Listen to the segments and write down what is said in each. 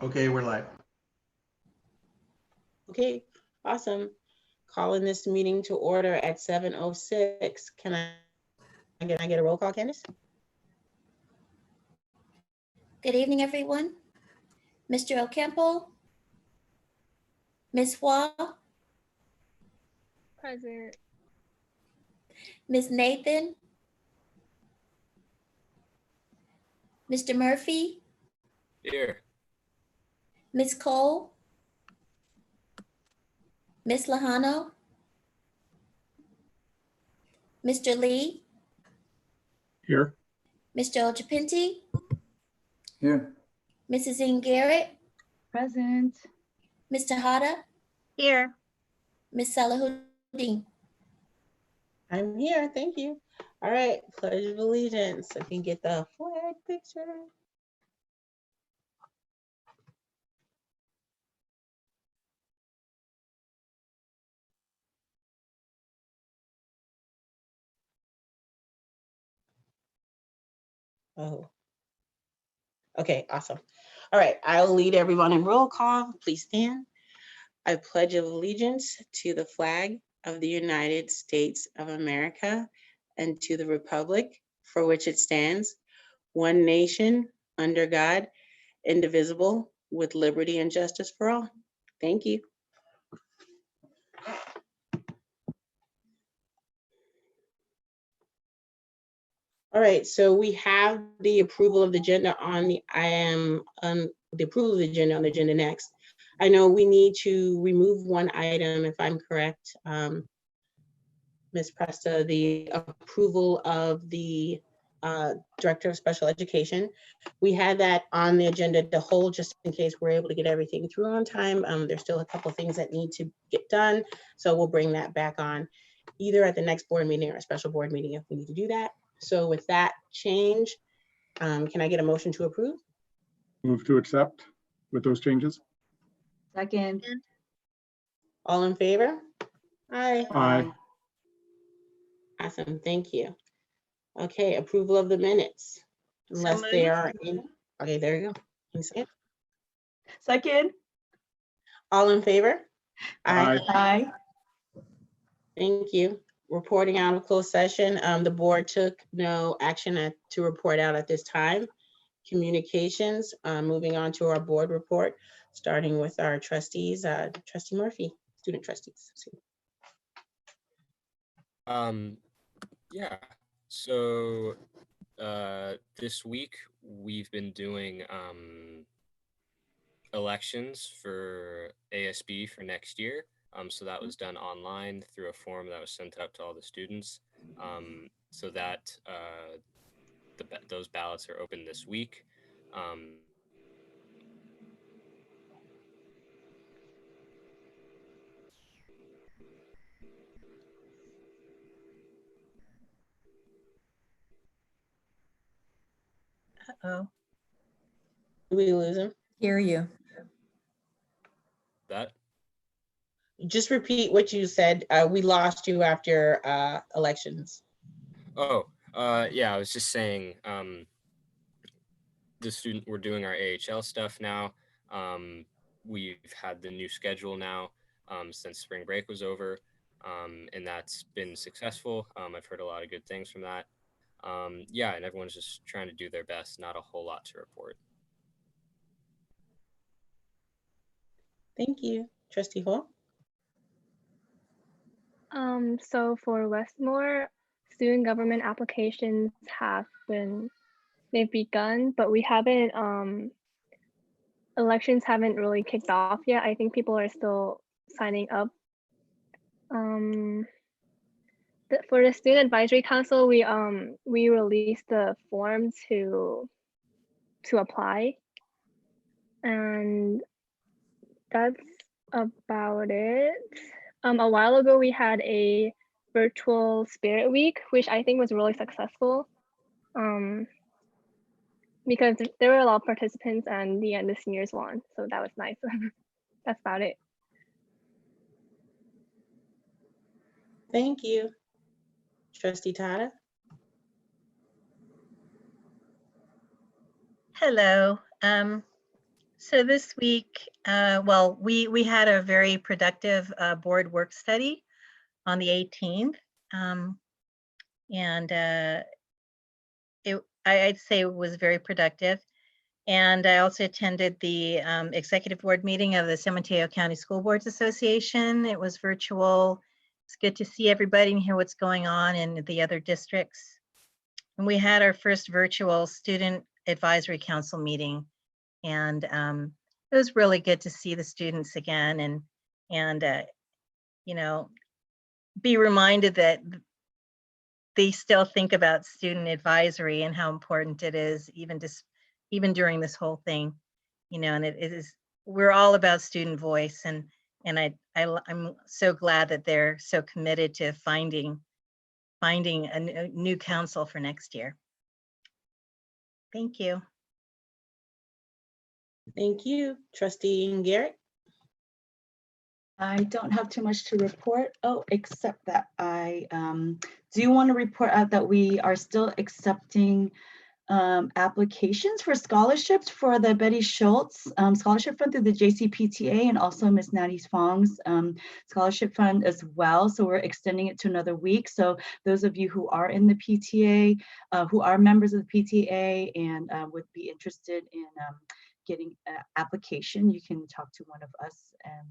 Okay, we're live. Okay, awesome. Calling this meeting to order at 7:06. Can I get a roll call, Candace? Good evening, everyone. Mr. Ocampo, Ms. Hua, Present. Ms. Nathan, Mr. Murphy, Here. Ms. Cole, Ms. Lahano, Mr. Lee, Here. Mr. Ojapinti, Here. Mrs. Ian Garrett, Present. Mr. Hada, Here. Ms. Salahuddin. I'm here, thank you. All right, Pledge of Allegiance. I can get the flag picture. Oh. Okay, awesome. All right, I'll lead everyone in roll call. Please stand. I pledge allegiance to the flag of the United States of America and to the republic for which it stands, one nation, under God, indivisible, with liberty and justice for all. Thank you. All right, so we have the approval of the agenda on the the approval of the agenda on the agenda next. I know we need to remove one item, if I'm correct, Ms. Presta, the approval of the Director of Special Education. We had that on the agenda to hold just in case we're able to get everything through on time. There's still a couple things that need to get done, so we'll bring that back on either at the next board meeting or a special board meeting if we need to do that. So with that change, can I get a motion to approve? Move to accept with those changes. Second. All in favor? Aye. Aye. Awesome, thank you. Okay, approval of the minutes. Unless they are in, okay, there you go. Can you say it? Second. All in favor? Aye. Aye. Thank you. Reporting out of closed session, the board took no action to report out at this time. Communications, moving on to our board report, starting with our trustees, Trustee Murphy, student trustees. Yeah. So this week we've been doing elections for ASB for next year. So that was done online through a form that was sent out to all the students. So that those ballots are open this week. Uh-oh. Did we lose him? Hear you. That Just repeat what you said. We lost you after elections. Oh, yeah, I was just saying, we're doing our AHL stuff now. We've had the new schedule now since spring break was over, and that's been successful. I've heard a lot of good things from that. Yeah, and everyone's just trying to do their best, not a whole lot to report. Thank you. Trustee Hall? So for Westmore, student government applications they've begun, but we haven't, elections haven't really kicked off yet. I think people are still signing up. For the Student Advisory Council, we released the form to apply, and that's about it. A while ago, we had a virtual Spirit Week, which I think was really successful, because there were a lot of participants and the seniors won, so that was nice. That's about it. Thank you. Trustee Tada? Hello. So this week, well, we had a very productive board work study on the 18th. And I'd say it was very productive. And I also attended the executive board meeting of the San Mateo County School Boards Association. It was virtual. It's good to see everybody and hear what's going on in the other districts. And we had our first virtual student advisory council meeting. And it was really good to see the students again and you know, be reminded that they still think about student advisory and how important it is, even during this whole thing, you know. And it is, we're all about student voice, and I'm so glad that they're so committed to finding a new council for next year. Thank you. Thank you, Trustee Garrett. I don't have too much to report. Oh, except that I do want to report out that we are still accepting applications for scholarships for the Betty Schultz Scholarship Fund through the JCPTA, and also Miss Natty Fong's Scholarship Fund as well. So we're extending it to another week. So those of you who are in the PTA, who are members of the PTA and would be interested in getting an application, you can talk to one of us, and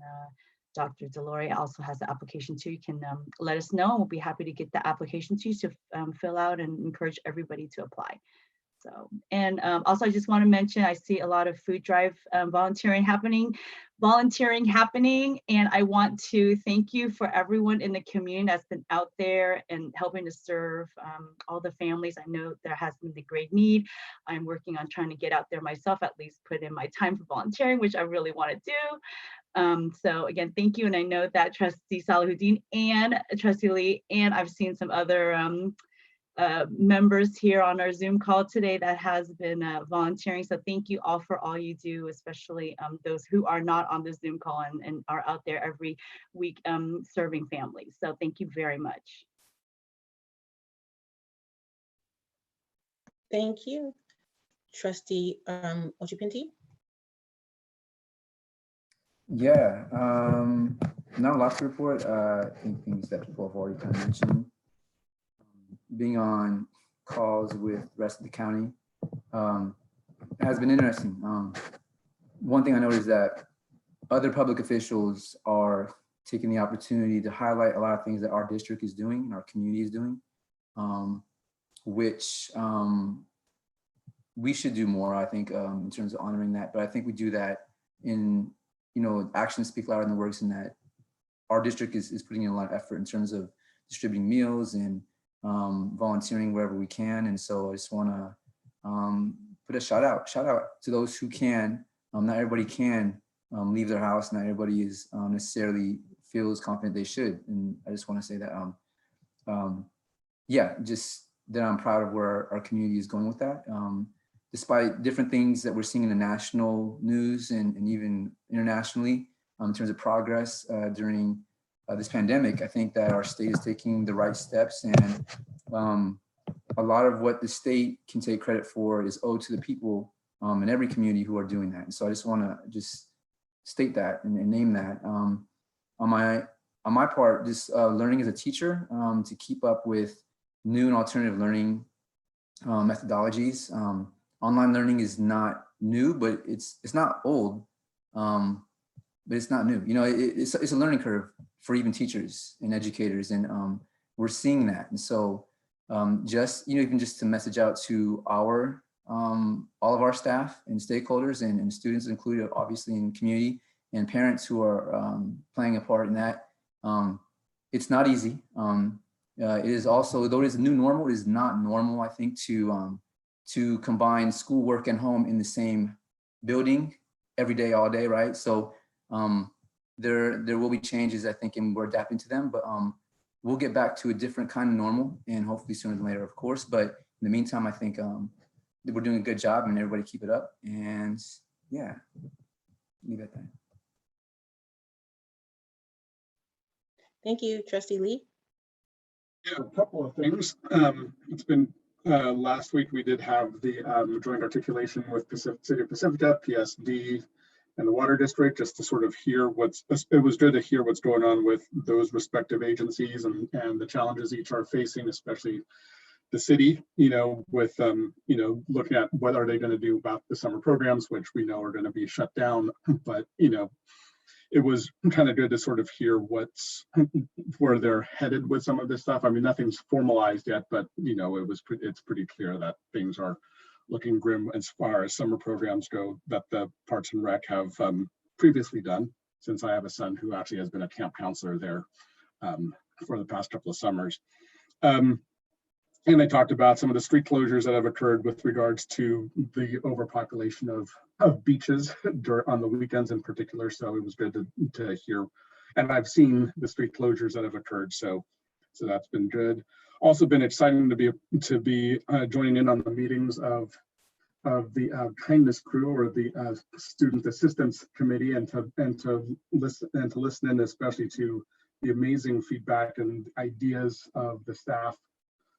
Dr. Deloria also has the application too. You can let us know, and we'll be happy to get the application to you to fill out, and encourage everybody to apply. So, and also I just want to mention, I see a lot of food drive volunteering happening, and I want to thank you for everyone in the community that's been out there and helping to serve all the families. I know there has been the great need. I'm working on trying to get out there myself, at least put in my time for volunteering, which I really want to do. So again, thank you. And I know that Trustee Salahuddin and Trustee Lee, and I've seen some other members here on our Zoom call today that has been volunteering. So thank you all for all you do, especially those who are not on the Zoom call and are out there every week serving families. So thank you very much. Thank you, Trustee Ochipinti. Yeah, not a lot to report. I think things that people have already kind of mentioned. Being on calls with the rest of the county has been interesting. One thing I noticed is that other public officials are taking the opportunity to highlight a lot of things that our district is doing and our community is doing, which we should do more, I think, in terms of honoring that. But I think we do that in, you know, actions speak louder than words, in that our district is putting in a lot of effort in terms of distributing meals and volunteering wherever we can. And so I just want to put a shout out to those who can. Not everybody can leave their house. Not everybody is necessarily feels confident they should. And I just want to say that, yeah, just that I'm proud of where our community is going with that. Despite different things that we're seeing in the national news and even internationally in terms of progress during this pandemic, I think that our state is taking the right steps, and a lot of what the state can take credit for is owed to the people in every community who are doing that. And so I just want to just state that and name that. On my part, just learning as a teacher to keep up with new and alternative learning methodologies. Online learning is not new, but it's not old, but it's not new. You know, it's a learning curve for even teachers and educators, and we're seeing that. And so just, you know, even just to message out to our all of our staff and stakeholders and students included, obviously, in community, and parents who are playing a part in that. It's not easy. It is also, though it is a new normal, it is not normal, I think, to combine schoolwork and home in the same building every day, all day, right? So there will be changes, I think, and we're adapting to them, but we'll get back to a different kind of normal, and hopefully sooner than later, of course. But in the meantime, I think we're doing a good job, and everybody keep it up. And yeah, leave it at that. Thank you, Trustee Lee. Yeah, a couple of things. It's been last week we did have the joint articulation with City of Pacifica, PSD, and the water district, just to sort of hear it was good to hear what's going on with those respective agencies and the challenges each are facing, especially the city, with, looking at what are they going to do about the summer programs, which we know are going to be shut down. But, it was kind of good to sort of hear where they're headed with some of this stuff. I mean, nothing's formalized yet, but, it's pretty clear that things are looking grim as far as summer programs go that the Parks and Rec have previously done, since I have a son who actually has been a camp counselor there for the past couple of summers. And they talked about some of the street closures that have occurred with regards to the overpopulation of beaches on the weekends in particular. So it was good to hear. And I've seen the street closures that have occurred. So that's been good. Also been exciting to be joining in on the meetings of the kindness crew, or the student assistance committee, and to listen in, especially to the amazing feedback and ideas of the staff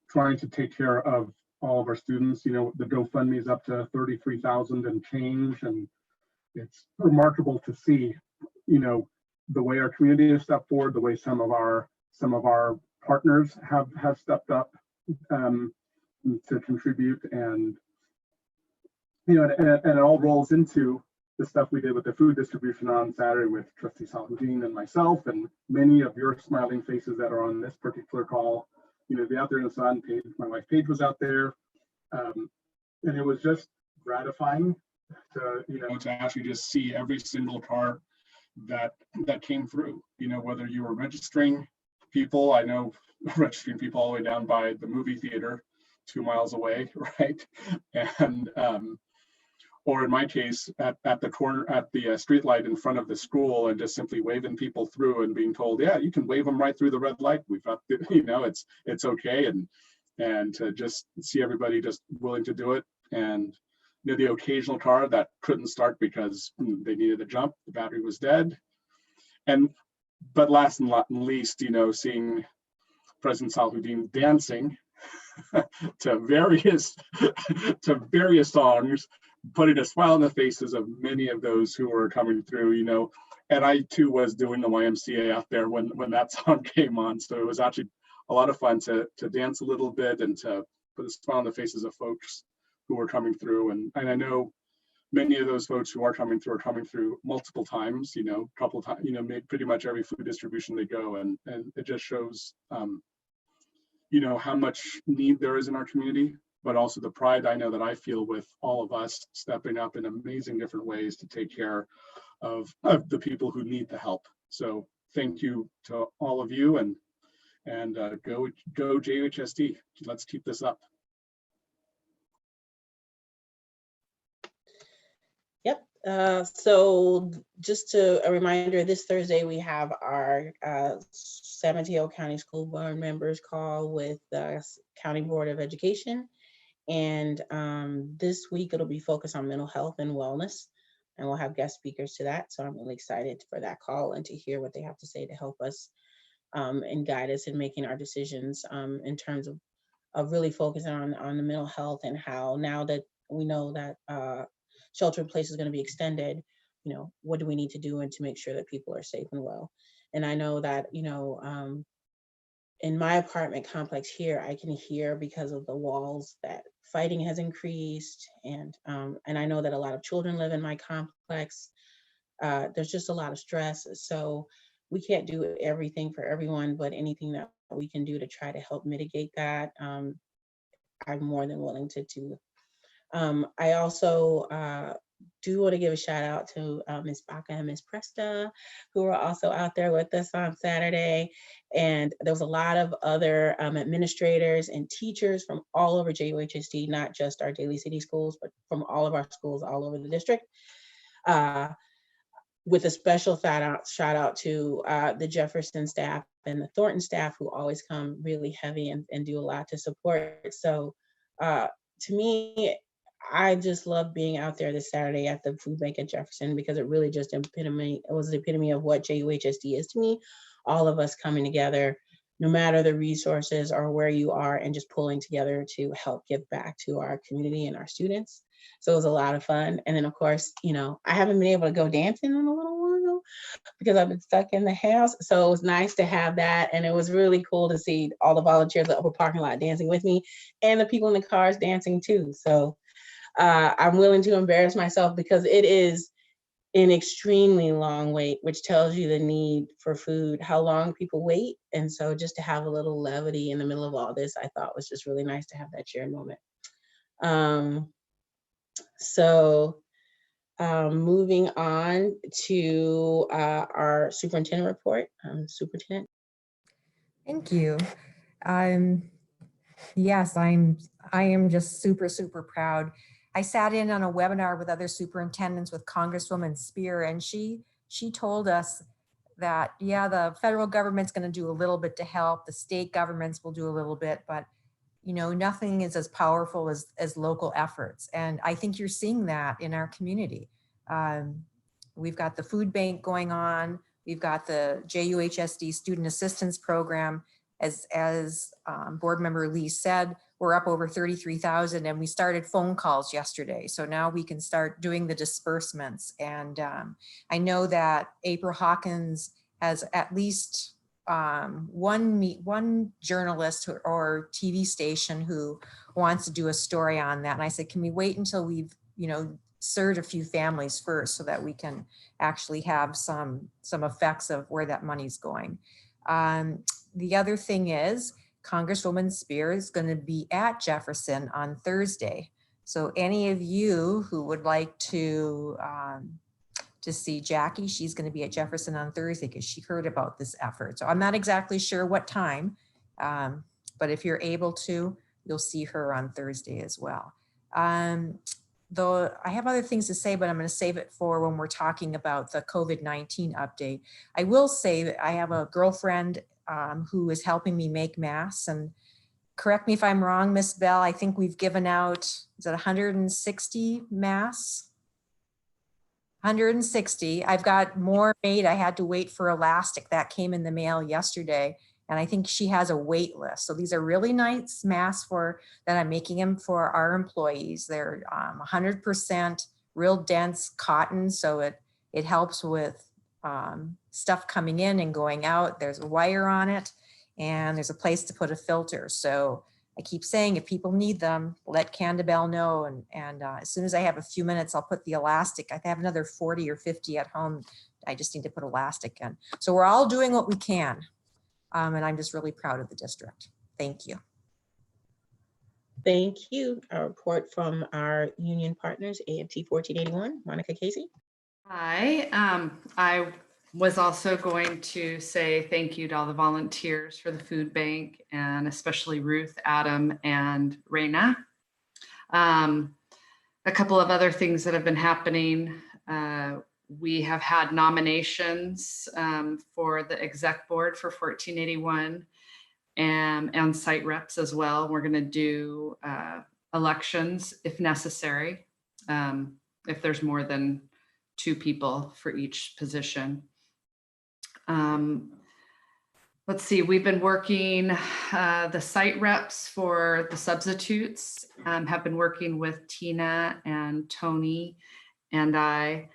trying to take care of all of our students. The GoFundMe is up to 33,000 and change, and it's remarkable to see, the way our community has stepped forward, the way some of our partners have stepped up to contribute, and it all rolls into the stuff we did with the food distribution on Saturday with Trustee Salhoudin and myself, and many of your smiling faces that are on this particular call. Be out there in the sun. My wife Paige was out there, and it was just gratifying to actually just see every single car that came through. Whether you were registering people, I know registering people all the way down by the movie theater 2 miles away, right? And or in my case, at the corner, at the street light in front of the school, and just simply waving people through and being told, yeah, you can wave them right through the red light. We've got, it's okay. And to just see everybody just willing to do it. And the occasional car that couldn't start because they needed a jump, the battery was dead. But last and not least, seeing President Salhoudin dancing to various songs, putting a smile on the faces of many of those who were coming through, and I too was doing the YMCA out there when that song came on. So it was actually a lot of fun to dance a little bit and to put a smile on the faces of folks who were coming through. And I know many of those folks who are coming through multiple times, couple of times, pretty much every food distribution they go, and it just shows how much need there is in our community, but also the pride I know that I feel with all of us stepping up in amazing different ways to take care of the people who need the help. So thank you to all of you, and go JUHSD. Let's keep this up. Yep. So just a reminder, this Thursday we have our San Mateo County School Board members call with the County Board of Education. And this week it'll be focused on mental health and wellness, and we'll have guest speakers to that. So I'm really excited for that call and to hear what they have to say to help us and guide us in making our decisions in terms of really focusing on the mental health, and how, now that we know that shelter in place is going to be extended, what do we need to do and to make sure that people are safe and well. And I know that, in my apartment complex here, I can hear, because of the walls, that fighting has increased. And I know that a lot of children live in my complex. There's just a lot of stress. So we can't do everything for everyone, but anything that we can do to try to help mitigate that, I'm more than willing to do. I also do want to give a shout out to Ms. Baca and Ms. Presta, who were also out there with us on Saturday. And there was a lot of other administrators and teachers from all over JUHSD, not just our Daly City schools, but from all of our schools all over the district. With a special shout out to the Jefferson staff and the Thornton staff, who always come really heavy and do a lot to support. So to me, I just love being out there this Saturday at the food bank at Jefferson, because it really just was the epitome of what JUHSD is to me. All of us coming together no matter the resources or where you are, and just pulling together to help give back to our community and our students. So it was a lot of fun. And then of course, you know, I haven't been able to go dancing in a little while because I've been stuck in the house. So it was nice to have that. And it was really cool to see all the volunteers at the upper parking lot dancing with me and the people in the cars dancing too. So I'm willing to embarrass myself because it is an extremely long wait, which tells you the need for food, how long people wait. And so just to have a little levity in the middle of all this, I thought was just really nice to have that shared moment. Moving on to our superintendent report. Superintendent. Thank you. Yes, I am just super, super proud. I sat in on a webinar with other superintendents with Congresswoman Spear, and she told us that, yeah, the federal government's going to do a little bit to help, the state governments will do a little bit, but you know, nothing is as powerful as local efforts. And I think you're seeing that in our community. We've got the food bank going on. We've got the JUHSD student assistance program. As board member Lee said, we're up over 33,000 and we started phone calls yesterday. So now we can start doing the disbursements. And I know that April Hawkins has at least one journalist or TV station who wants to do a story on that. And I said, can we wait until we've, you know, served a few families first so that we can actually have some effects of where that money's going. The other thing is Congresswoman Spear is going to be at Jefferson on Thursday. So any of you who would like to see Jackie, she's going to be at Jefferson on Thursday because she heard about this effort. So I'm not exactly sure what time, but if you're able to, you'll see her on Thursday as well. Though I have other things to say, but I'm going to save it for when we're talking about the COVID-19 update. I will say that I have a girlfriend who is helping me make masks, and correct me if I'm wrong, Miss Bell, I think we've given out, is it 160 masks? 160. I've got more made. I had to wait for elastic that came in the mail yesterday. And I think she has a wait list. So these are really nice masks that I'm making them for our employees. They're 100% real dense cotton. So it helps with stuff coming in and going out. There's a wire on it and there's a place to put a filter. So I keep saying if people need them, let Candabel know. And as soon as I have a few minutes, I'll put the elastic. I have another 40 or 50 at home. I just need to put elastic in. So we're all doing what we can. And I'm just really proud of the district. Thank you. Thank you. A report from our union partners, AMT 1481, Monica Casey. Hi, I was also going to say thank you to all the volunteers for the food bank, and especially Ruth, Adam, and Raina. A couple of other things that have been happening. We have had nominations for the exec board for 1481 and site reps as well. We're going to do elections if necessary, if there's more than 2 people for each position. Let's see, we've been working, the site reps for the substitutes have been working with Tina and Tony and I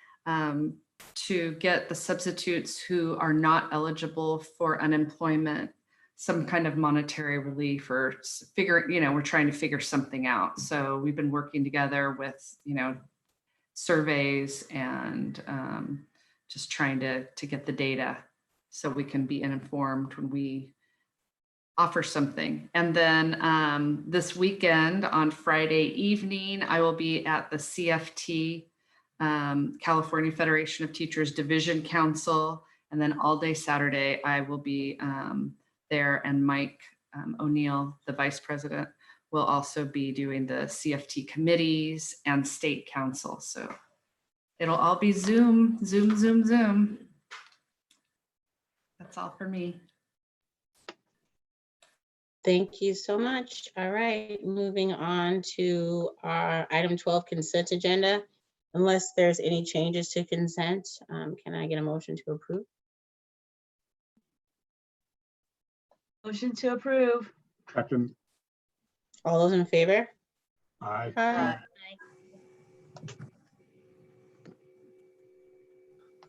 to get the substitutes who are not eligible for unemployment some kind of monetary relief, or we're trying to figure something out. So we've been working together with, surveys and just trying to get the data so we can be informed when we offer something. And then this weekend on Friday evening, I will be at the CFT, California Federation of Teachers Division Council. And then all day Saturday, I will be there, and Mike O'Neill, the vice president, will also be doing the CFT committees and state council. So it'll all be Zoom. That's all for me. Thank you so much. All right, moving on to our item 12 consent agenda. Unless there's any changes to consent, can I get a motion to approve? Motion to approve. Second, All those in favor? aye. Aye.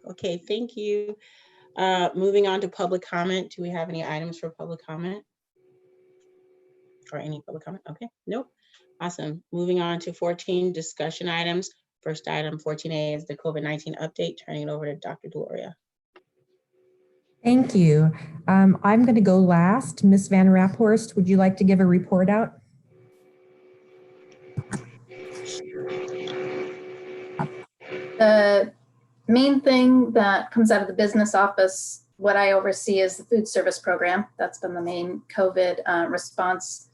Okay, thank you. Moving on to public comment. Do we have any items for public comment? Or any public comment? Okay, nope. Awesome. Moving on to 14 discussion items. First item 14A is the COVID-19 update. Turning it over to Dr. Gloria. Thank you. I'm going to go last. Ms. Van Raphorst, would you like to give a report out? The main thing that comes out of the business office, what I oversee is the food service program. That's been the main COVID response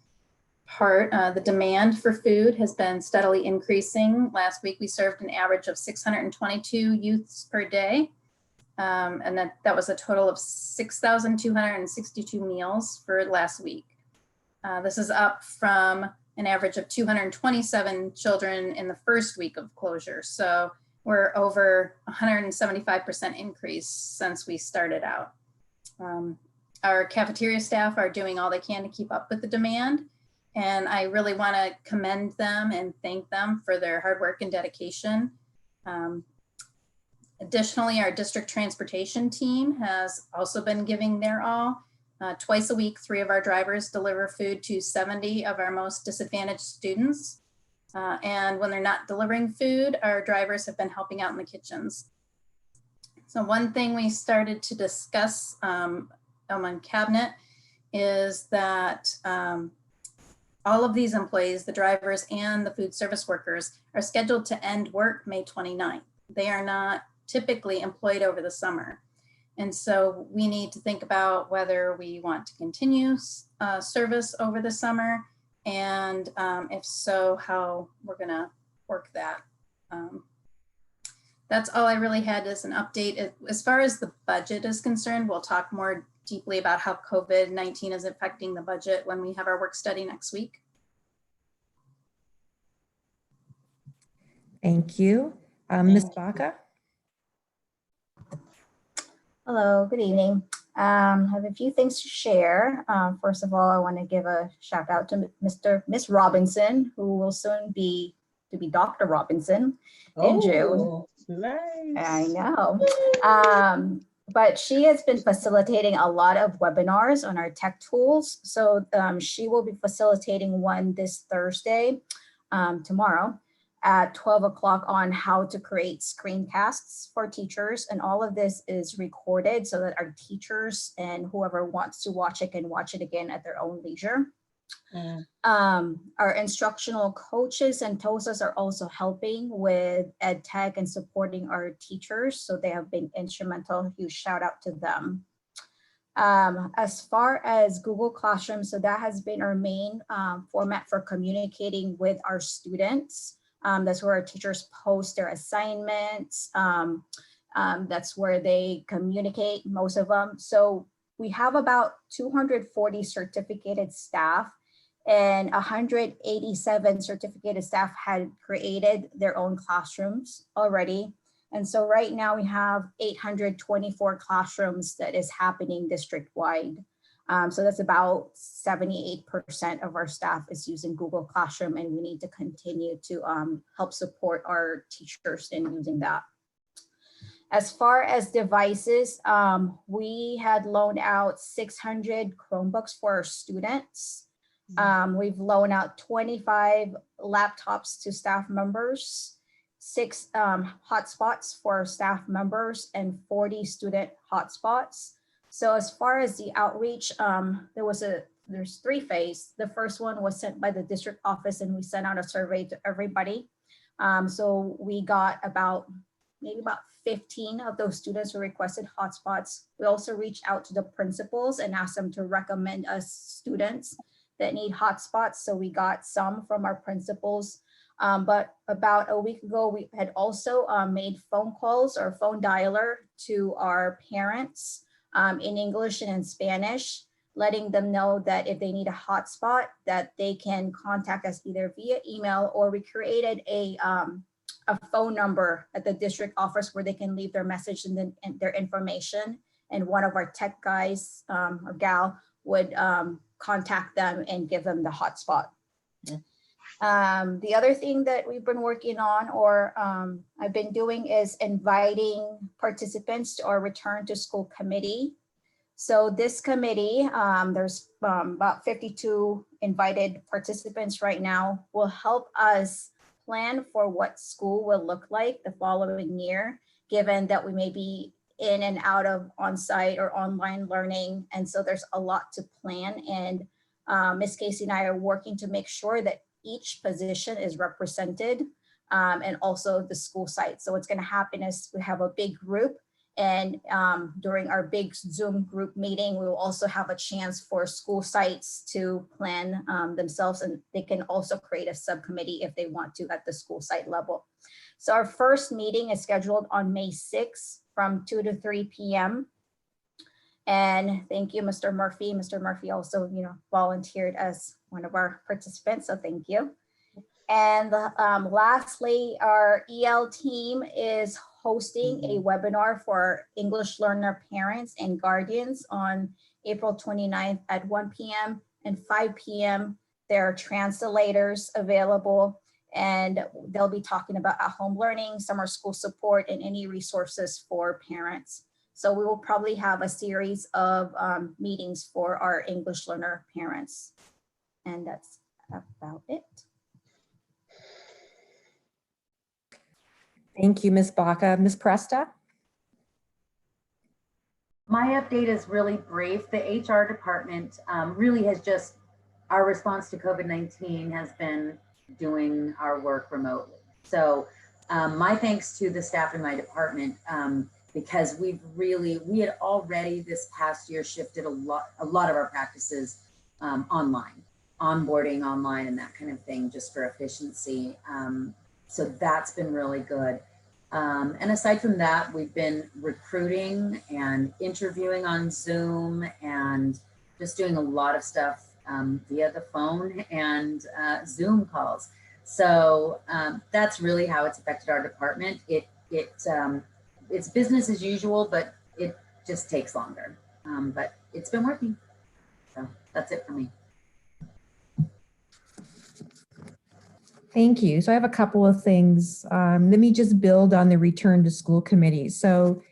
part. The demand for food has been steadily increasing. Last week, we served an average of 622 youths per day. And that was a total of 6,262 meals for last week. This is up from an average of 227 children in the first week of closure. So we're over 175% increase since we started out. Our cafeteria staff are doing all they can to keep up with the demand. And I really want to commend them and thank them for their hard work and dedication. Additionally, our district transportation team has also been giving their all. Twice a week, 3 of our drivers deliver food to 70 of our most disadvantaged students. And when they're not delivering food, our drivers have been helping out in the kitchens. So one thing we started to discuss among cabinet is that all of these employees, the drivers and the food service workers, are scheduled to end work May 29th. They are not typically employed over the summer. And so we need to think about whether we want to continue service over the summer, and if so, how we're gonna work that. That's all I really had as an update. As far as the budget is concerned, we'll talk more deeply about how COVID-19 is affecting the budget when we have our work study next week. Thank you. Ms. Baca? Hello, good evening. I have a few things to share. First of all, I want to give a shout out to Miss Robinson, who will soon be Dr. Robinson in June. Nice. I know. But she has been facilitating a lot of webinars on our tech tools. So she will be facilitating one this Thursday, tomorrow, at 12 o'clock on how to create screencasts for teachers. And all of this is recorded so that our teachers and whoever wants to watch it can watch it again at their own leisure. Our instructional coaches and TOSAs are also helping with ed tech and supporting our teachers. So they have been instrumental. Huge shout out to them. As far as Google Classroom, so that has been our main format for communicating with our students. That's where our teachers post their assignments. That's where they communicate, most of them. So we have about 240 certificated staff, and 187 certificated staff had created their own classrooms already. And so right now we have 824 classrooms that is happening district-wide. So that's about 78% of our staff is using Google Classroom, and we need to continue to help support our teachers in using that. As far as devices, we had loaned out 600 Chromebooks for our students. We've loaned out 25 laptops to staff members, 6 hotspots for staff members, and 40 student hotspots. So as far as the outreach, there's 3 phases. The first one was sent by the district office, and we sent out a survey to everybody. So we got maybe about 15 of those students who requested hotspots. We also reached out to the principals and asked them to recommend us students that need hotspots. So we got some from our principals. But about a week ago, we had also made phone calls or phone dialer to our parents in English and in Spanish, letting them know that if they need a hotspot, that they can contact us either via email, or we created a phone number at the district office where they can leave their message and their information. And one of our tech guys or gal would contact them and give them the hotspot. The other thing that we've been working on, or I've been doing, is inviting participants to our return to school committee. So this committee, there's about 52 invited participants right now, will help us plan for what school will look like the following year, given that we may be in and out of on-site or online learning. And so there's a lot to plan. And Ms. Casey and I are working to make sure that each position is represented, and also the school site. So what's going to happen is we have a big group, and during our big Zoom group meeting, we will also have a chance for school sites to plan themselves, and they can also create a subcommittee if they want to at the school site level. So our first meeting is scheduled on May 6th from 2 to 3 p.m. And thank you, Mr. Murphy. Mr. Murphy also, volunteered as one of our participants, so thank you. And lastly, our EL team is hosting a webinar for English learner parents and guardians on April 29th at 1 p.m. and 5 p.m. There are translators available, and they'll be talking about at-home learning, summer school support, and any resources for parents. So we will probably have a series of meetings for our English learner parents. And that's about it. Thank you, Ms. Baca. Ms. Presta? My update is really brief. The HR department really has just, our response to COVID-19 has been doing our work remotely. So my thanks to the staff in my department, because we had already this past year shifted a lot of our practices online, onboarding online and that kind of thing, just for efficiency. So that's been really good. And aside from that, we've been recruiting and interviewing on Zoom and just doing a lot of stuff via the phone and Zoom calls. So that's really how it's affected our department. It's business as usual, but it just takes longer. But it's been working. So that's it for me. Thank you. So I have a couple of things. Let me just build on the return to school committee. So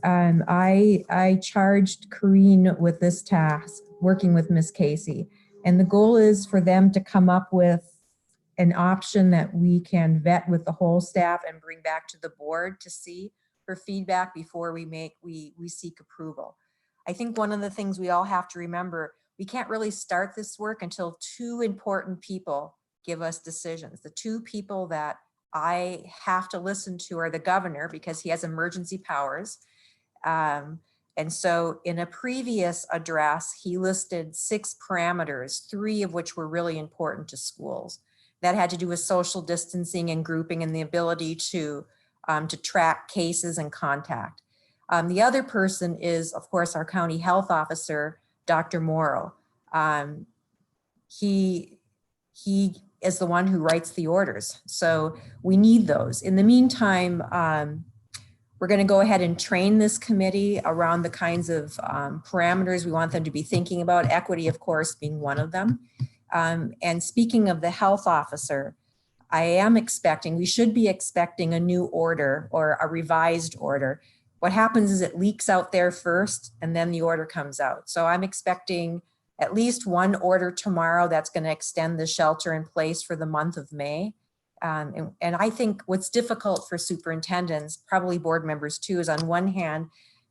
I charged Corrine with this task, working with Ms. Casey. And the goal is for them to come up with an option that we can vet with the whole staff and bring back to the board to see for feedback before we seek approval. I think one of the things we all have to remember, we can't really start this work until two important people give us decisions. The two people that I have to listen to are the governor, because he has emergency powers. And so in a previous address, he listed 6 parameters, 3 of which were really important to schools. That had to do with social distancing and grouping and the ability to track cases and contact. The other person is, of course, our county health officer, Dr. Morrow. He is the one who writes the orders. So we need those. In the meantime, we're going to go ahead and train this committee around the kinds of parameters we want them to be thinking about, equity, of course, being one of them. And speaking of the health officer, I am expecting, we should be expecting a new order or a revised order. What happens is it leaks out there first and then the order comes out. So I'm expecting at least one order tomorrow that's going to extend the shelter in place for the month of May. And I think what's difficult for superintendents, probably board members too, is on one hand,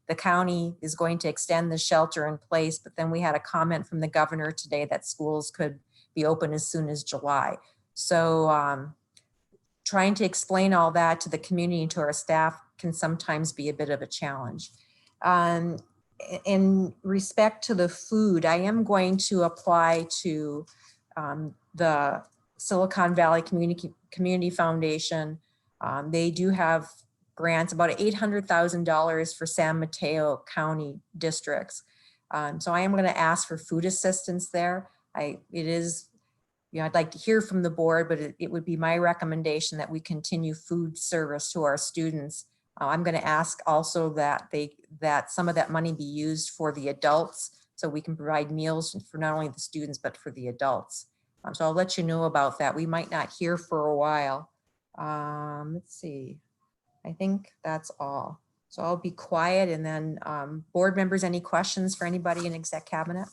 the county is going to extend the shelter in place, but then we had a comment from the governor today that schools could be open as soon as July. So trying to explain all that to the community and to our staff can sometimes be a bit of a challenge. In respect to the food, I am going to apply to the Silicon Valley Community Foundation. They do have grants, about $800,000 for San Mateo County districts. So I am going to ask for food assistance there. I'd like to hear from the board, but it would be my recommendation that we continue food service to our students. I'm going to ask also that some of that money be used for the adults so we can provide meals for not only the students, but for the adults. So I'll let you know about that. We might not hear for a while. Let's see. I think that's all. So I'll be quiet, and then board members, any questions for anybody in exec cabinet?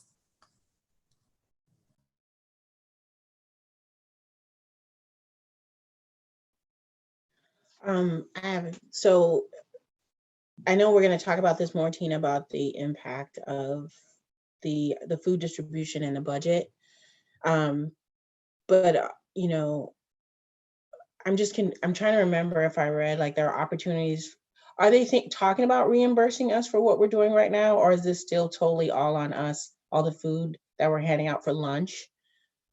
So I know we're going to talk about this more, Tina, about the impact of the food distribution and the budget. But you know, I'm trying to remember if I read like there are opportunities. Are they talking about reimbursing us for what we're doing right now, or is this still totally all on us, all the food that we're handing out for lunch,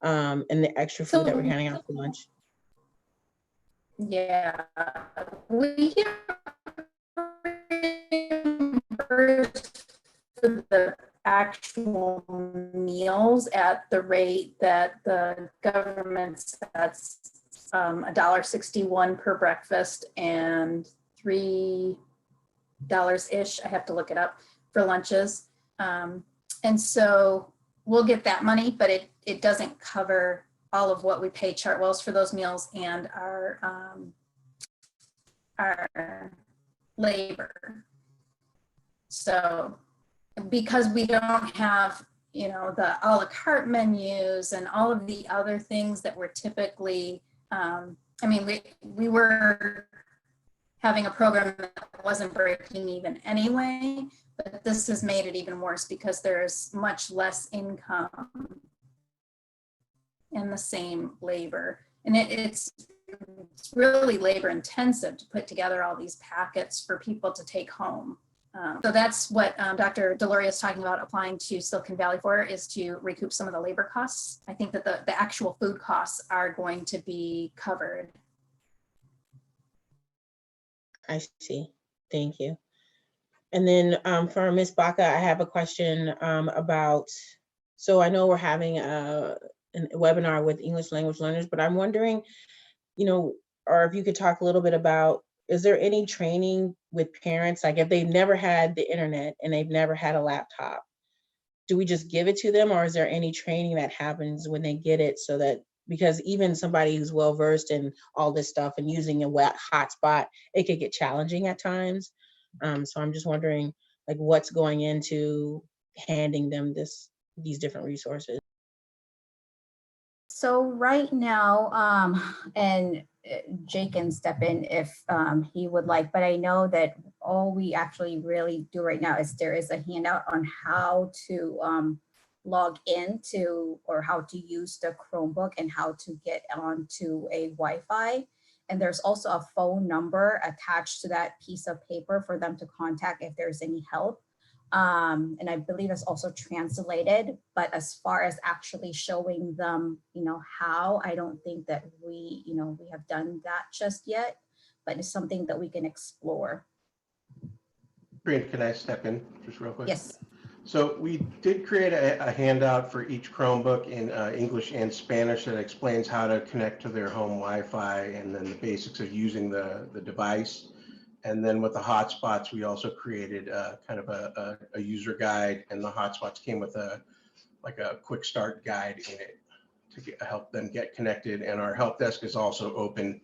and the extra food that we're handing out for lunch? Yeah, we get reimbursed for the actual meals at the rate that the government sets, $1.61 per breakfast and $3-ish, I have to look it up, for lunches. And so we'll get that money, but it doesn't cover all of what we pay Chartwells for those meals and our labor. So because we don't have, you know, the a la carte menus and all of the other things that we're typically, I mean, we were having a program that wasn't breaking even anyway, but this has made it even worse because there's much less income and the same labor. And it's really labor intensive to put together all these packets for people to take home. So that's what Dr. Deloria is talking about applying to Silicon Valley for, is to recoup some of the labor costs. I think that the actual food costs are going to be covered. I see. Thank you. And then for Ms. Baca, I have a question about, so I know we're having a webinar with English language learners, but I'm wondering, you know, or if you could talk a little bit about, is there any training with parents? Like if they've never had the internet and they've never had a laptop, do we just give it to them, or is there any training that happens when they get it, so that, because even somebody who's well-versed in all this stuff and using a web hotspot, it could get challenging at times. So I'm just wondering, like, what's going into handing them these different resources? So right now, and Jake can step in if he would like, but I know that all we actually really do right now is there is a handout on how to log into, or how to use the Chromebook and how to get onto a Wi-Fi. And there's also a phone number attached to that piece of paper for them to contact if there's any help. And I believe it's also translated, but as far as actually showing them, you know, how, I don't think that we have done that just yet, but it's something that we can explore. Great, can I step in just real quick? Yes. So we did create a handout for each Chromebook in English and Spanish that explains how to connect to their home Wi-Fi and then the basics of using the device. And then with the hotspots, we also created kind of a user guide, and the hotspots came with a quick start guide in it to help them get connected. And our help desk is also open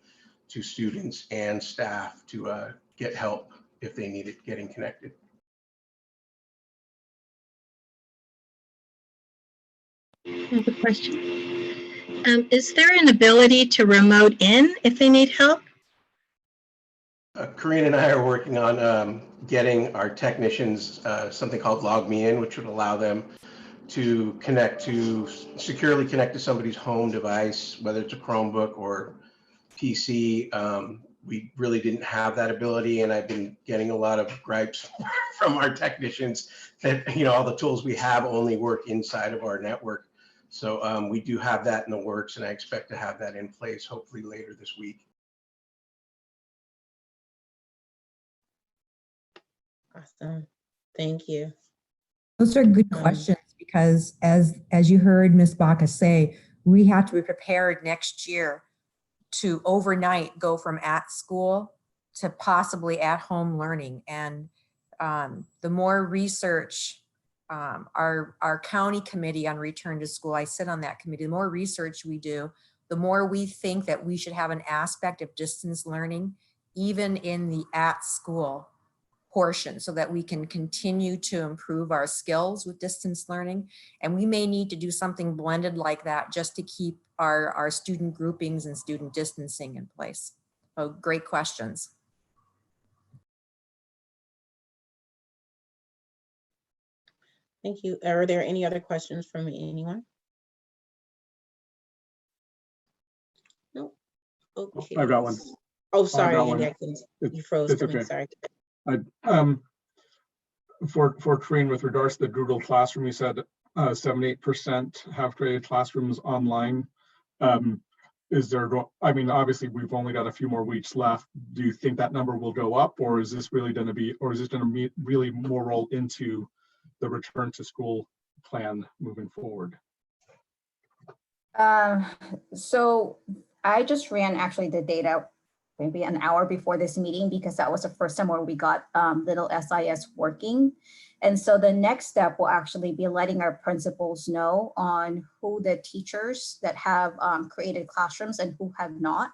to students and staff to get help if they need it getting connected. I have a question. Is there an ability to remote in if they need help? Corinne and I are working on getting our technicians something called Log Me In, which would allow them to securely connect to somebody's home device, whether it's a Chromebook or PC. We really didn't have that ability, and I've been getting a lot of gripes from our technicians that, you know, all the tools we have only work inside of our network. So we do have that in the works, and I expect to have that in place hopefully later this week. Awesome. Thank you. Those are good questions, because as you heard Ms. Baca say, we have to be prepared next year to overnight go from at school to possibly at home learning. And the more research our county committee on return to school, I sit on that committee, the more research we do, the more we think that we should have an aspect of distance learning, even in the at school portion, so that we can continue to improve our skills with distance learning. And we may need to do something blended like that just to keep our student groupings and student distancing in place. Oh, great questions. Thank you. Are there any other questions from anyone? Nope. Okay. I've got one. Oh, sorry, got Andy, one. I couldn't. You froze It's for me, okay. sorry. For Corinne, with regards to the Google Classroom, you said 78% have created classrooms online. Is there, I mean, obviously we've only got a few more weeks left. Do you think that number will go up, or is this really going to be, or is this going to really more roll into the return to school plan moving forward? So I just ran actually the data maybe an hour before this meeting, because that was the first time where we got little SIS working. And so the next step will actually be letting our principals know on who the teachers that have created classrooms and who have not,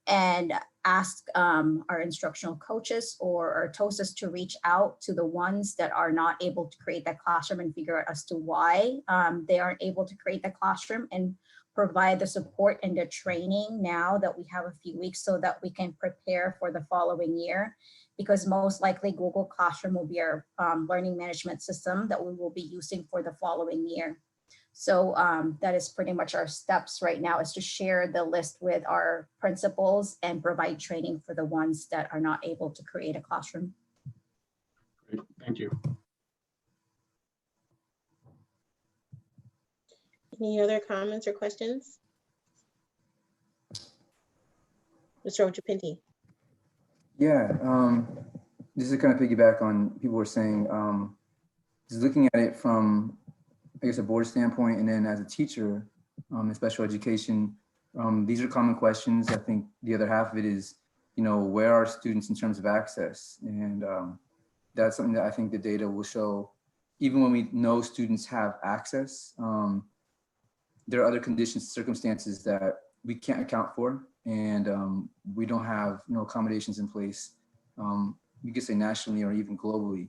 and ask our instructional coaches or our TOSAs to reach out to the ones that are not able to create that classroom and figure out as to why they aren't able to create the classroom, and provide the support and the training now that we have a few weeks, so that we can prepare for the following year. Because most likely Google Classroom will be our learning management system that we will be using for the following year. So that is pretty much our steps right now, is to share the list with our principals and provide training for the ones that are not able to create a classroom. Great, thank you. Any other comments or questions? Mr. Ochapinti. Yeah, this is kind of piggyback on people were saying, just looking at it from, I guess, a board standpoint, and then as a teacher in special education, these are common questions. I think the other half of it is, you know, where are students in terms of access? And that's something that I think the data will show. Even when we know students have access, there are other conditions, circumstances that we can't account for, and we don't have accommodations in place. You could say nationally or even globally,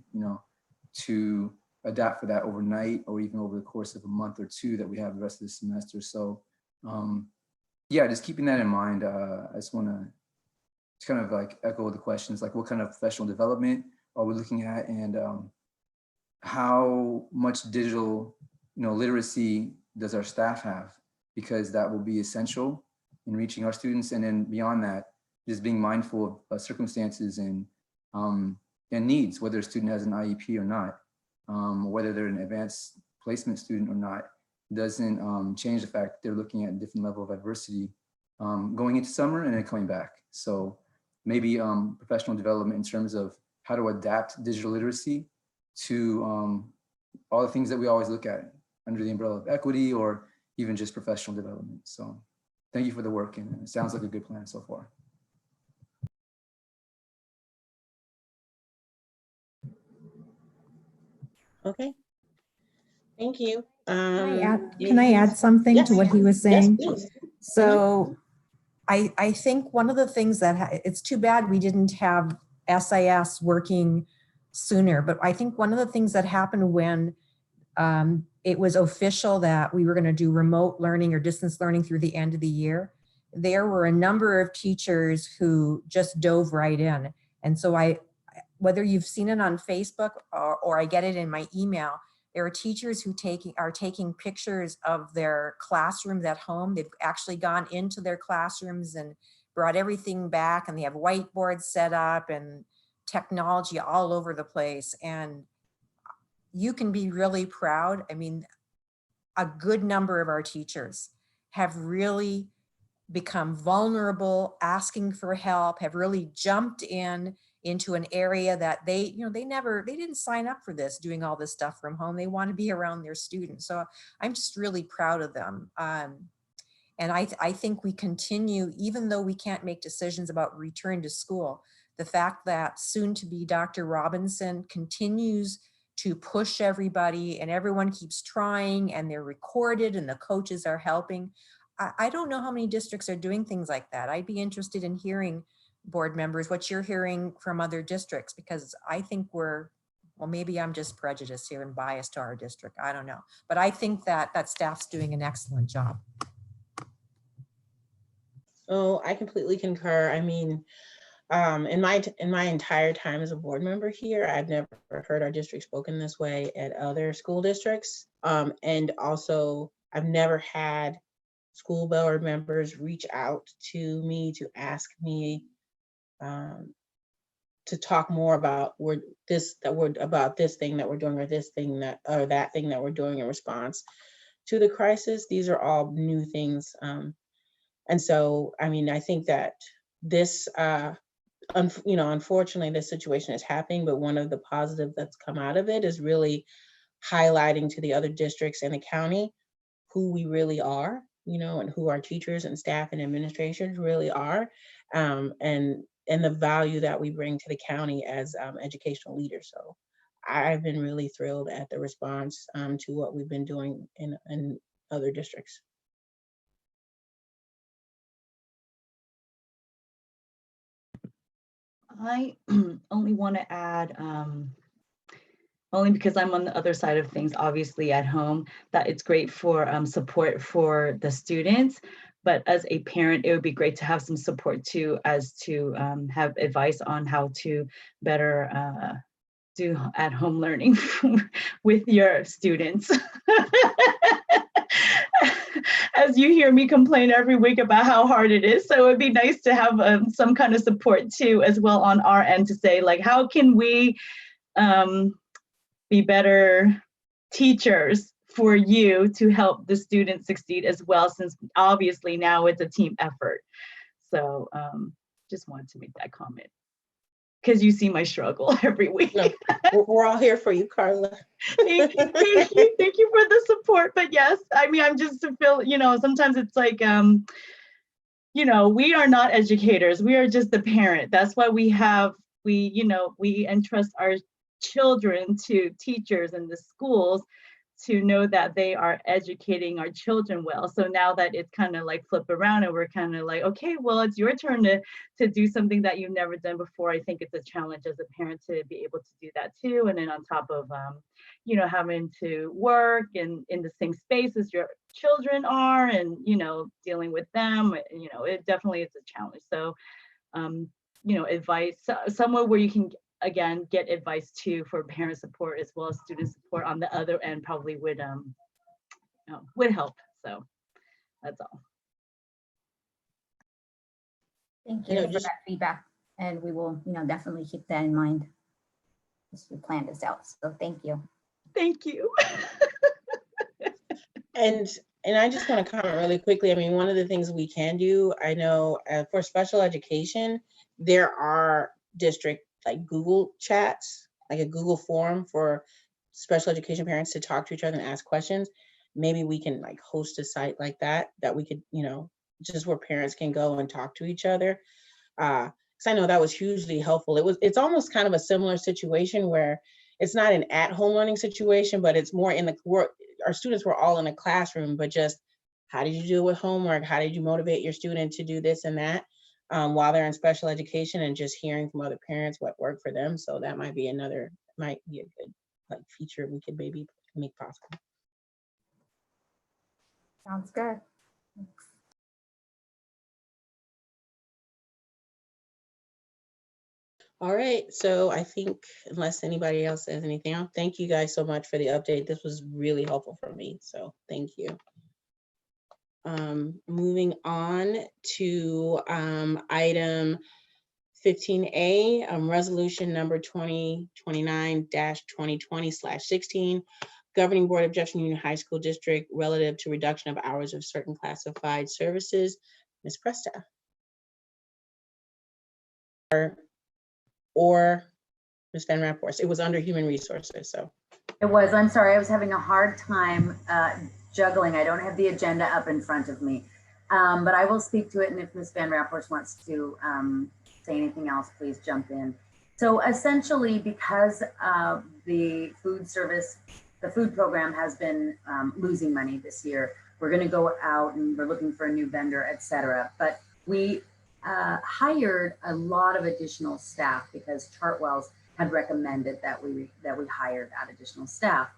to adapt for that overnight or even over the course of a month or two that we have the rest of the semester. So yeah, just keeping that in mind, I just want to kind of like echo the questions, like what kind of professional development are we looking at, and how much digital literacy does our staff have, because that will be essential in reaching our students. And then beyond that, just being mindful of circumstances and needs, whether a student has an IEP or not, whether they're an advanced placement student or not, doesn't change the fact they're looking at a different level of adversity going into summer and then coming back. So maybe professional development in terms of how to adapt digital literacy to all the things that we always look at under the umbrella of equity or even just professional development. So thank you for the work, and it sounds like a good plan so far. Okay, thank you. Can I add something Yes. to what he was saying? Yes, please. So I think one of the things that it's too bad we didn't have SIS working sooner, but I think one of the things that happened when it was official that we were going to do remote learning or distance learning through the end of the year, there were a number of teachers who just dove right in. And so whether you've seen it on Facebook or I get it in my email, there are teachers who are taking pictures of their classrooms at home. They've actually gone into their classrooms and brought everything back, and they have whiteboards set up and technology all over the place. And you can be really proud. I mean, a good number of our teachers have really become vulnerable, asking for help, have really jumped into an area that they didn't sign up for this, doing all this stuff from home. They want to be around their students. So I'm just really proud of them. And I think we continue, even though we can't make decisions about return to school, the fact that soon to be Dr. Robinson continues to push everybody, and everyone keeps trying, and they're recorded and the coaches are helping. I don't know how many districts are doing things like that. I'd be interested in hearing, board members, what you're hearing from other districts, because I think well, maybe I'm just prejudiced here and biased to our district. I don't know. But I think that staff's doing an excellent job. Oh, I completely concur. I mean, in my entire time as a board member here, I've never heard our district spoken this way at other school districts. And also, I've never had school board members reach out to me to ask me to talk more about this thing that we're doing, or this thing or that thing that we're doing in response to the crisis. These are all new things. And so, I mean, I think that this, unfortunately, this situation is happening, but one of the positives that's come out of it is really highlighting to the other districts in the county who we really are, and who our teachers and staff and administrators really are, and the value that we bring to the county as educational leaders. So I've been really thrilled at the response to what we've been doing in other districts. I only want to add, only because I'm on the other side of things, obviously at home, that it's great for support for the students. But as a parent, it would be great to have some support too, as to have advice on how to better do at-home learning with your students. As you hear me complain every week about how hard it is. So it'd be nice to have some kind of support too, as well on our end, to say, like, how can we be better teachers for you to help the students succeed as well, since obviously now it's a team effort. So just wanted to make that comment, because you see my struggle every week. No, we're all here for you, Carla. Thank you for the support. But yes, I mean, I'm just to feel, sometimes it's like, we are not educators. We are just the parent. That's why we entrust our children to teachers in the schools to know that they are educating our children well. So now that it's kind of like flip around and we're kind of like, okay, well, it's your turn to do something that you've never done before. I think it's a challenge as a parent to be able to do that too. And then on top of, having to work in the same space as your children are, and, dealing with them, it definitely is a challenge. So, advice, somewhere where you can again get advice too for parent support as well as student support on the other end probably would help. So that's all. Thank you for that feedback, and we will definitely keep that in mind as we plan this out. So thank you. Thank you. And I just want to comment really quickly. I mean, one of the things we can do, I know for special education, there are district like Google chats, like a Google forum for special education parents to talk to each other and ask questions. Maybe we can like host a site like that we could, just where parents can go and talk to each other. Because I know that was hugely helpful. It's almost kind of a similar situation where it's not an at-home learning situation, but it's more our students were all in a classroom, but just how did you do with homework? How did you motivate your student to do this and that while they're in special education, and just hearing from other parents what worked for them. So that might be a good like feature we could maybe make possible. Sounds good. All right, so I think unless anybody else says anything else, thank you guys so much for the update. This was really helpful for me, so thank you. Moving on to item 15A, resolution number 2029-2020/16, Governing Board Objection Union High School District relative to reduction of hours of certain classified services. Ms. Presta. Or Ms. Van Rapport. It was under Human Resources, so. It was, I'm sorry, I was having a hard time juggling. I don't have the agenda up in front of me, but I will speak to it. And if Ms. Van Rapport wants to say anything else, please jump in. So essentially, because the food program has been losing money this year, we're going to go out and we're looking for a new vendor, et cetera. But we hired a lot of additional staff because Chartwell's had recommended that we hire that additional staff.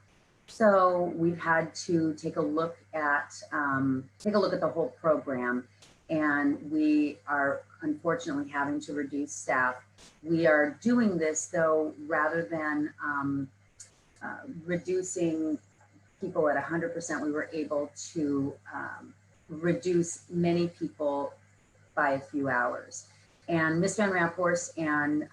So we've had to take a look at the whole program, and we are unfortunately having to reduce staff. We are doing this though, rather than reducing people at 100%, we were able to reduce many people by a few hours. And Ms. Van Raphorst and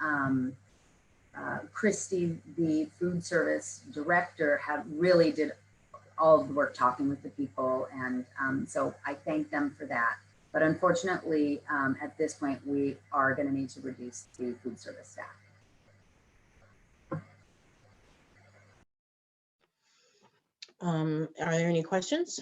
Christy, the food service director, have really did all of the work talking with the people. And so I thank them for that. But unfortunately, at this point, we are going to need to reduce the food service staff. Are there any questions?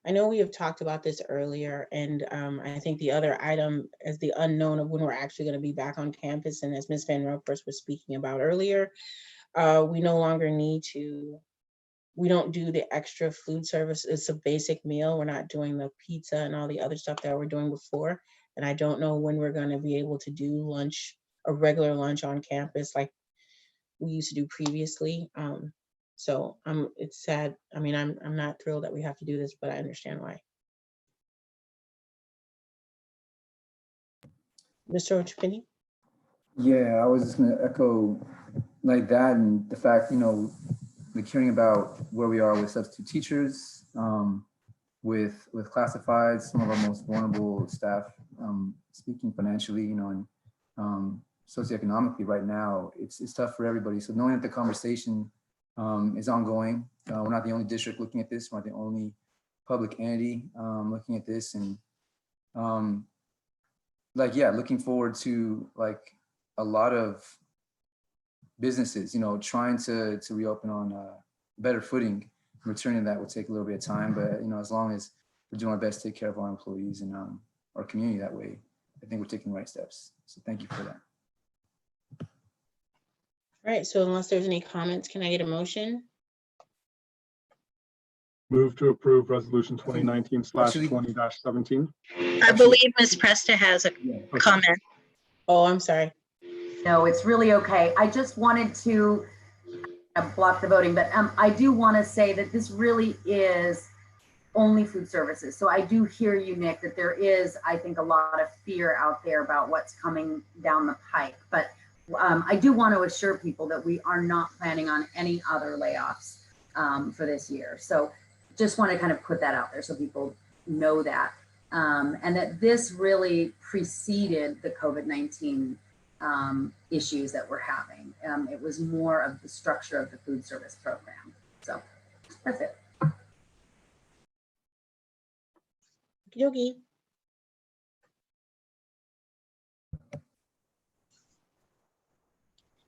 I know we have talked about this earlier, and I think the other item is the unknown of when we're actually going to be back on campus. And as Ms. Van Roperst was speaking about earlier, we no longer need to, we don't do the extra food service. It's a basic meal. We're not doing the pizza and all the other stuff that we're doing before. And I don't know when we're going to be able to do lunch, a regular lunch on campus like we used to do previously. So it's sad. I mean, I'm not thrilled that we have to do this, but I understand why. Mr. Ochapini? Yeah, I was just gonna echo like that, and the fact, like hearing about where we are with substitute teachers, with classifieds, some of our most vulnerable staff, speaking financially, and socioeconomically right now, it's tough for everybody. So knowing that the conversation is ongoing, we're not the only district looking at this, we're not the only public entity looking at this, and looking forward to like a lot of businesses, trying to reopen on a better footing. Returning that will take a little bit of time, but as long as we're doing our best to take care of our employees and our community that way, I think we're taking the right steps. So thank you for that. All right, so unless there's any comments, can I get a motion? Move to approve resolution 2019/20-17. I believe Ms. Presta has a comment. Oh, I'm sorry. No, it's really okay. I just wanted to block the voting, but I do want to say that this really is only food services. So I do hear you, Nick, that there is, I think, a lot of fear out there about what's coming down the pipe. But I do want to assure people that we are not planning on any other layoffs for this year. So just want to kind of put that out there so people know that. And that this really preceded the COVID-19 issues that we're having. It was more of the structure of the food service program. So that's it. Yogi.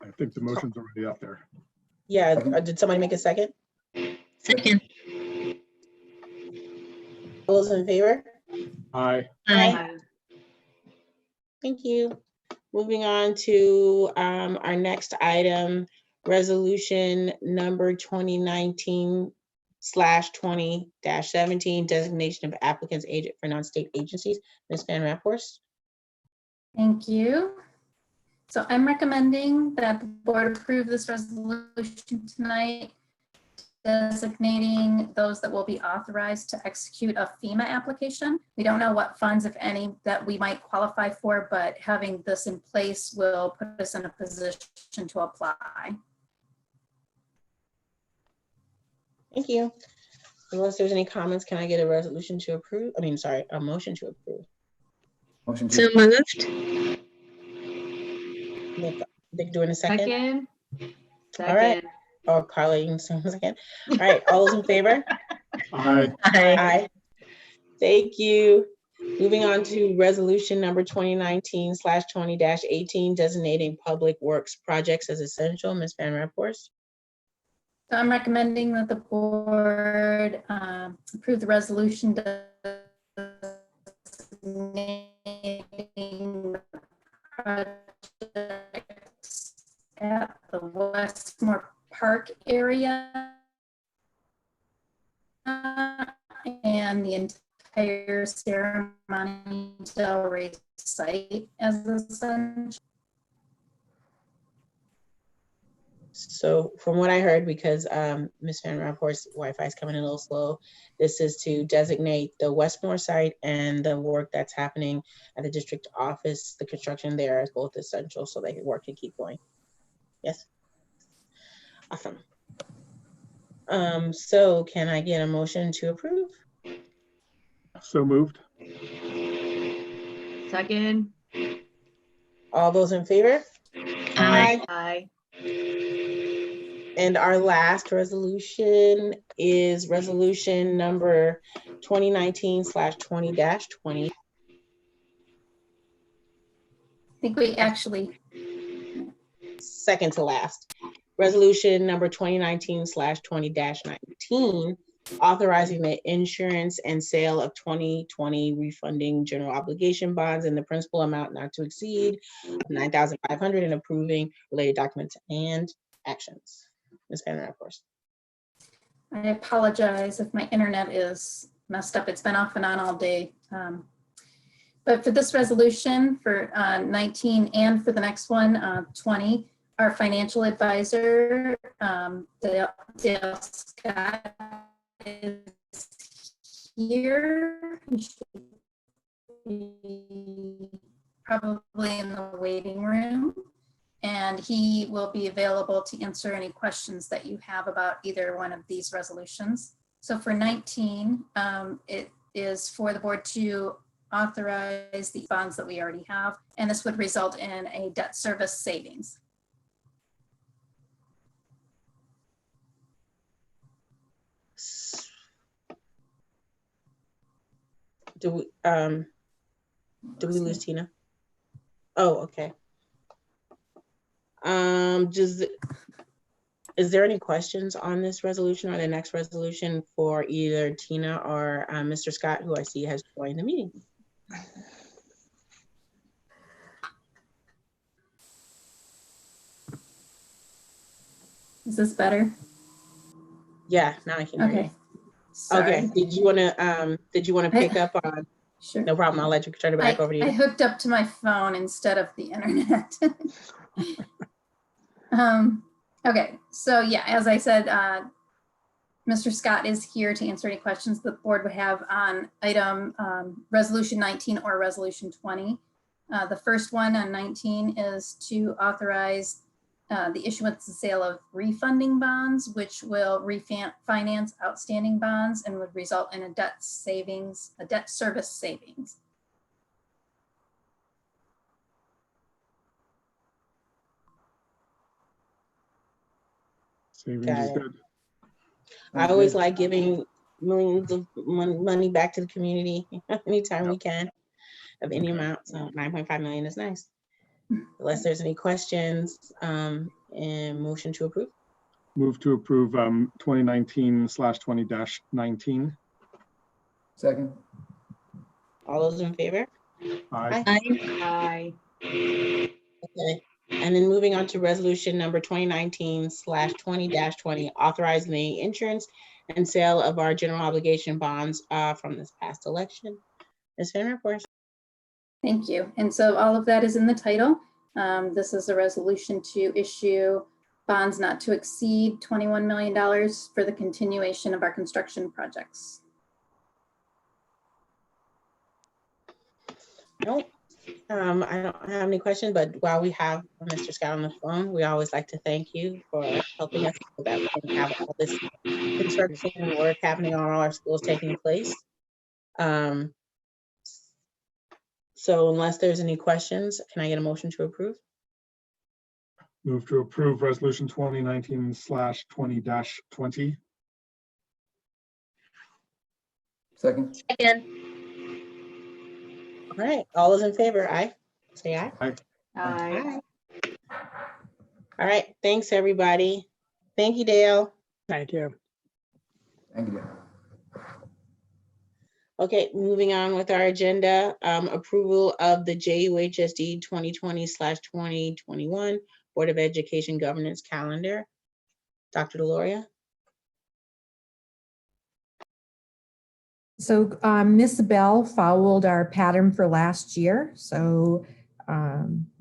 I think the motion's already up there. Yeah, did somebody make a second? Second. All those in favor? Aye. Aye. Thank you. Moving on to our next item, resolution number 2019/20-17, designation of applicants agent for non-state agencies. Ms. Van Raphorst. Thank you. So I'm recommending that the board approve this resolution tonight, designating those that will be authorized to execute a FEMA application. We don't know what funds, if any, that we might qualify for, but having this in place will put us in a position to apply. Thank you. Unless there's any comments, can I get a resolution to approve? I mean, sorry, a motion to approve. Motion to So moved. Nick doing a second? Second. All right. Oh, Carla, you can say a second. All right, all those in favor? Aye. Aye. Thank you. Moving on to resolution number 2019/20-18, designating public works projects as essential. Ms. Van Raphorst. So I'm recommending that the board approve the resolution designating projects at the Westmore Park area and the entire ceremony Del Rey site as essential. So from what I heard, because Ms. Van Rapport's Wi-Fi is coming in a little slow, this is to designate the Westmore site and the work that's happening at the district office, the construction there as both essential so they work can keep going. Yes. Awesome. So can I get a motion to approve? So moved. Second. All those in favor? Aye. Aye. And our last resolution is resolution number 2019/20-20. I think we actually, Second to last. Resolution number 2019/20-19, authorizing the insurance and sale of 2020 refunding general obligation bonds in the principal amount not to exceed $9,500 and approving related documents and actions. Ms. Van Rapp, of course. I apologize if my internet is messed up. It's been off and on all day. But for this resolution for 19 and for the next one, 20, our financial advisor, Dale Scott, is here. He should be probably in the waiting room. And he will be available to answer any questions that you have about either one of these resolutions. So for 19, it is for the board to authorize the bonds that we already have, and this would result in a debt service savings. Do we lose Tina? Oh, okay. Is there any questions on this resolution or the next resolution for either Tina or Mr. Scott, who I see has joined the meeting? Is this better? Yeah, now I can hear Okay. you. Sorry. Okay. Did you want to pick up on? Sure. No problem. I'll let you turn it back over to you. I hooked up to my phone instead of the internet. Okay, so yeah, as I said, Mr. Scott is here to answer any questions the board would have on item resolution 19 or resolution 20. The first one on 19 is to authorize the issuance and sale of refunding bonds, which will refinance outstanding bonds and would result in a debt service savings. Savings Got is it. good. I always like giving millions of money back to the community anytime we can of any amount. So 9.5 million is nice. Unless there's any questions, and motion to approve. Move to approve 2019/20-19. Second. All those in favor? Aye. Aye. Okay. And then moving on to resolution number 2019/20-20, authorizing the insurance and sale of our general obligation bonds from this past election. Ms. Van Rapport. Thank you. And so all of that is in the title. This is a resolution to issue bonds not to exceed $21 million for the continuation of our construction projects. Nope. I don't have any questions, but while we have Mr. Scott on the phone, we always like to thank you for helping us so that we can have all this construction work happening on all our schools taking place. So unless there's any questions, can I get a motion to approve? Move to approve resolution 2019/20-20. Second. All right, all those in favor, aye. Say aye. Aye. Aye. All right, thanks, everybody. Thank you, Dale. Thank you. Thank you. Okay, moving on with our agenda, approval of the JUHSD 2020/2021 Board of Education Governance Calendar. Dr. Deloria? So Ms. Bell followed our pattern for last year. So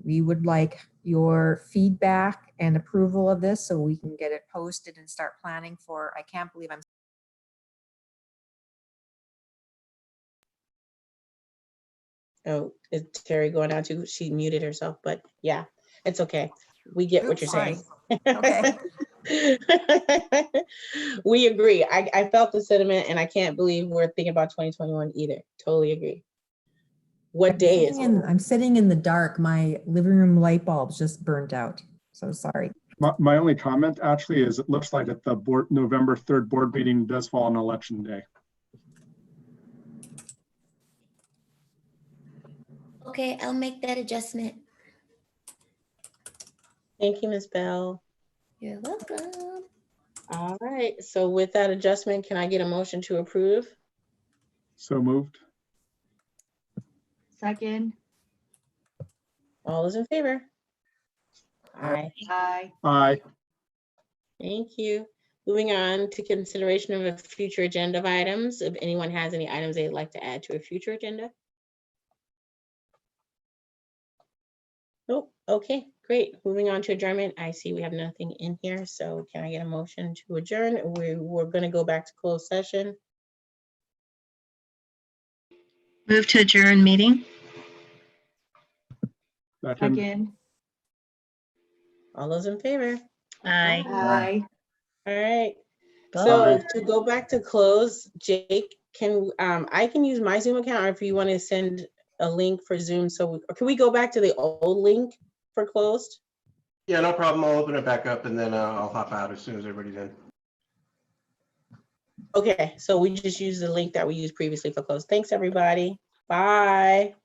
we would like your feedback and approval of this so we can get it posted and start planning for, I can't believe I'm. Oh, is Terry going out too? She muted herself, but yeah, it's okay. We get what Oops, you're saying. Okay. We agree. I felt the sentiment and I can't believe we're thinking about 2021 either. Totally agree. What day is it? I'm sitting in the dark. My living room light bulb's just burnt out. So sorry. My only comment actually is it looks like that the November 3rd board meeting does fall on election day. Okay, I'll make that adjustment. Thank you, Ms. Bell. You're welcome. All right, so with that adjustment, can I get a motion to approve? So moved. Second. All those in favor? Aye. Aye. Aye. Thank you. Moving on to consideration of a future agenda of items. If anyone has any items they'd like to add to a future agenda. Nope. Okay, great. Moving on to adjournment. I see we have nothing in here, so can I get a motion to adjourn? We're going to go back to closed session. Move to adjourn meeting. Second. All those in favor? Aye. Aye. All right. Bye. So to go back to close, Jake, can I can use my Zoom account, or if you want to send a link for Zoom, or can we go back to the old link for closed? Yeah, no problem. I'll open it back up and then I'll hop out as soon as everybody's in. Okay, so we just use the link that we used previously for closed. Thanks, everybody. Bye.